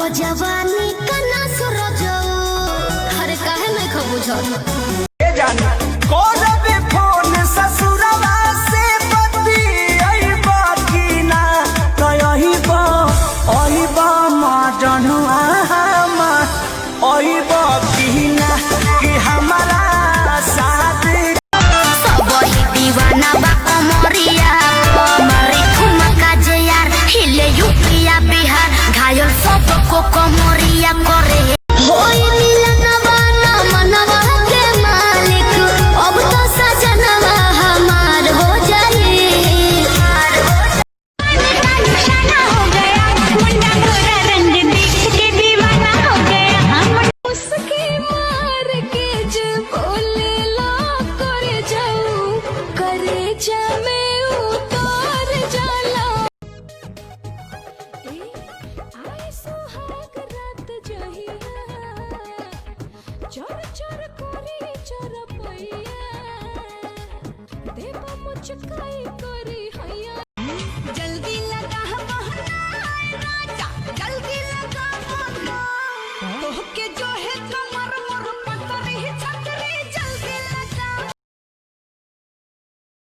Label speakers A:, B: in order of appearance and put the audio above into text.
A: जवानी कना सूरज हर काहे में खबुझल
B: ए जान कोरबे फोन ससुरवा से पति आइबा की ना कहिबा आइबा मा जनुआ हम आइबा की ना कि हमारा साथ
A: सब ही दीवाना बा कमरिया मारे ठुमका जे यार हिले यूपिया बिहार घायल सब को कमरिया करे होई मिलनवा ना मनवा के मालिक अब तो सजनवा हमार हो जाए निशाना हो गया मुंडा गोरा रंग देख के दीवाना हो गया हम उसके मार के जो बोले ला करे जाऊं करे जा में उतार जाला आई सुहाग रात जहिया चोर चोर कोरी चोर पैया देवा मुचकाई करी हैया